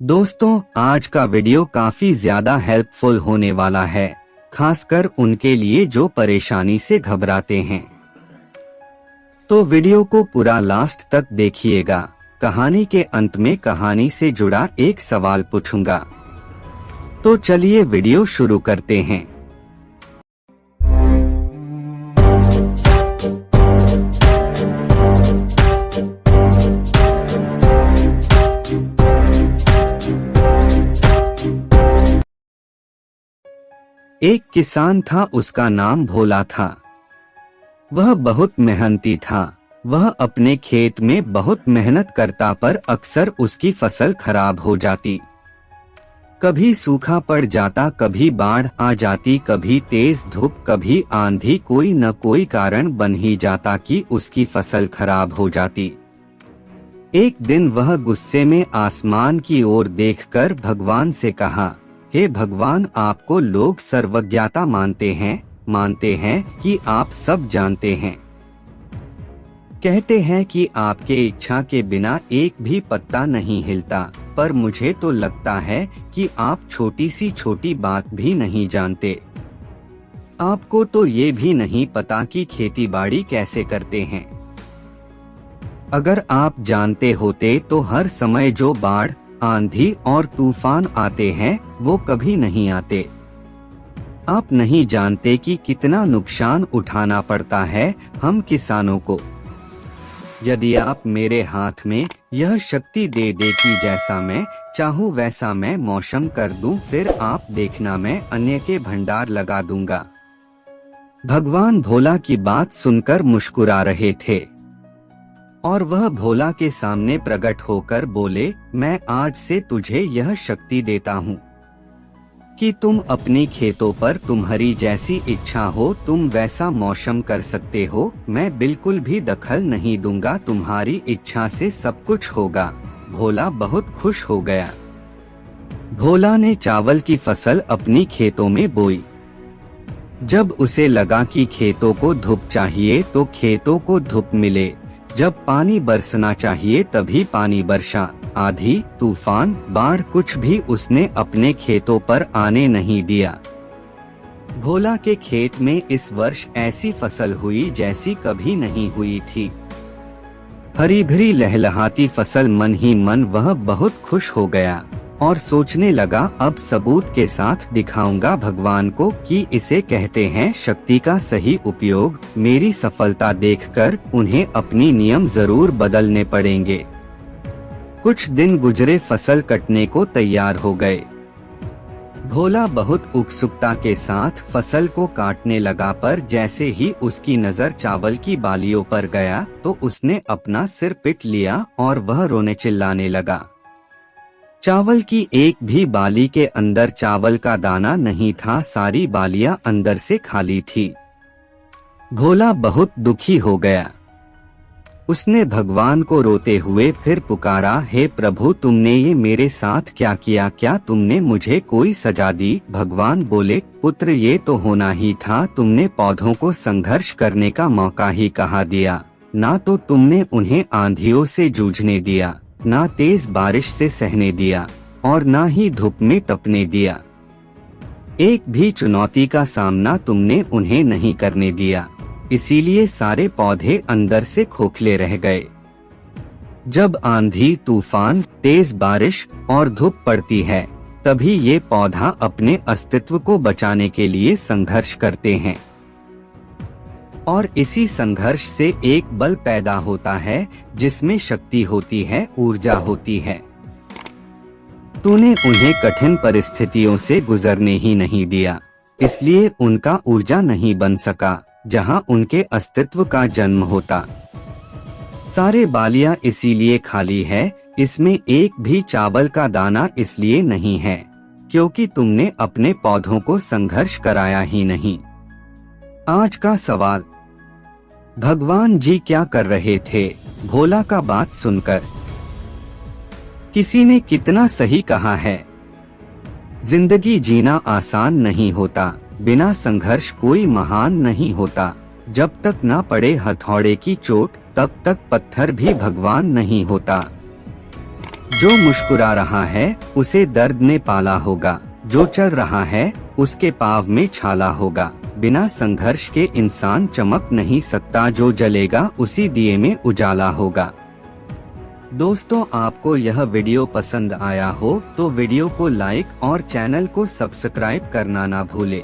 दोस्तों, आज का वीडियो काफी ज्यादा हेल्पफुल होने वाला है, खासकर उनके लिए जो परेशानी से घबराते हैं। तो वीडियो को पूरा लास्ट तक देखिएगा। कहानी के अंत में कहानी से जुड़ा एक सवाल पूछूंगा। तो चलिए वीडियो शुरू करते हैं। एक किसान था, उसका नाम भोला था। वह बहुत मेहनती था। वह अपने खेत में बहुत मेहनत करता, पर अक्सर उसकी फसल खराब हो जाती। कभी सूखा पड़ जाता, कभी बाढ़ आ जाती, कभी तेज धूप, कभी आंधी, कोई न कोई कारण बन ही जाता कि उसकी फसल खराब हो जाती। एक दिन वह गुस्से में आसमान की ओर देखकर भगवान से कहा, हे भगवान, आपको लोग सर्वज्ञता मानते हैं कि आप सब जानते हैं। कहते हैं कि आपके इच्छा के बिना एक भी पत्ता नहीं हिलता, पर मुझे तो लगता है कि आप छोटी सी छोटी बात भी नहीं जानते। आपको तो ये भी नहीं पता कि खेती बाड़ी कैसे करते हैं। अगर आप जानते होते तो हर समय जो बाढ़, आंधी और तूफान आते हैं वो कभी नहीं आते। आप नहीं जानते कि कितना नुकसान उठाना पड़ता है हम किसानों को। यदि आप मेरे हाथ में यह शक्ति दे कि जैसा मैं चाहूँ वैसा मैं मौसम कर दूं, फिर आप देखना मैं अन्न के भंडार लगा दूंगा। भगवान भोला की बात सुनकर मुस्कुरा रहे थे और वह भोला के सामने प्रकट होकर बोले, मैं आज से तुझे यह शक्ति देता हूँ कि तुम अपनी खेतों पर तुम्हारी जैसी इच्छा हो तुम वैसा मौसम कर सकते हो। मैं बिल्कुल भी दखल नहीं दूंगा, तुम्हारी इच्छा से सब कुछ होगा। भोला बहुत खुश हो गया। भोला ने चावल की फसल अपनी खेतों में बोई। जब उसे लगा कि खेतों को धूप चाहिए तो खेतों को धूप मिले, जब पानी बरसना चाहिए तभी पानी बरसा। आंधी, तूफान, बाढ़ कुछ भी उसने अपने खेतों पर आने नहीं दिया। भोला के खेत में इस वर्ष ऐसी फसल हुई जैसी कभी नहीं हुई थी। हरी भरी लहलहाती फसल। मन ही मन वह बहुत खुश हो गया और सोचने लगा, अब सबूत के साथ दिखाऊंगा भगवान को कि इसे कहते हैं शक्ति का सही उपयोग। मेरी सफलता देखकर उन्हें अपनी नियम जरूर बदलने पड़ेंगे। कुछ दिन गुजरे, फसल कटने को तैयार हो गए। भोला बहुत उत्सुकता के साथ फसल को काटने लगा, पर जैसे ही उसकी नजर चावल की बालियों पर गया तो उसने अपना सिर पीट लिया और वह रोने चिल्लाने लगा। चावल की एक भी बाली के अंदर चावल का दाना नहीं था, सारी बालियां अंदर से खाली थी। भोला बहुत दुखी हो गया। उसने भगवान को रोते हुए फिर पुकारा, हे प्रभु, तुमने ये मेरे साथ क्या किया? क्या तुमने मुझे कोई सजा दी? भगवान बोले, पुत्र, ये तो होना ही था। तुमने पौधों को संघर्ष करने का मौका ही कहाँ दिया। ना तो तुमने उन्हें आंधियों से जूझने दिया, ना तेज बारिश से सहने दिया और ना ही धूप में तपने दिया। एक भी चुनौती का सामना तुमने उन्हें नहीं करने दिया, इसीलिए सारे पौधे अंदर से खोखले रह गए। जब आंधी, तूफान, तेज बारिश और धूप पड़ती है तभी ये पौधा अपने अस्तित्व को बचाने के लिए संघर्ष करते हैं और इसी संघर्ष से एक बल पैदा होता है जिसमें शक्ति होती है, ऊर्जा होती है। तूने उन्हें कठिन परिस्थितियों से गुजरने ही नहीं दिया, इसलिए उनका ऊर्जा नहीं बन सका जहां उनके अस्तित्व का जन्म होता। सारे बालियां इसीलिए खाली है, इसमें एक भी चावल का दाना इसलिए नहीं है क्योंकि तुमने अपने पौधों को संघर्ष कराया ही नहीं। आज का सवाल, भगवान जी क्या कर रहे थे भोला का बात सुनकर? किसी ने कितना सही कहा है, जिंदगी जीना आसान नहीं होता, बिना संघर्ष कोई महान नहीं होता। जब तक ना पड़े हथौड़े की चोट तब तक पत्थर भी भगवान नहीं होता। जो मुस्कुरा रहा है उसे दर्द ने पाला होगा, जो चल रहा है उसके पाँव में छाला होगा। बिना संघर्ष के इंसान चमक नहीं सकता, जो जलेगा उसी दिए में उजाला होगा। दोस्तों, आपको यह वीडियो पसंद आया हो तो वीडियो को लाइक और चैनल को सब्सक्राइब करना ना भूले।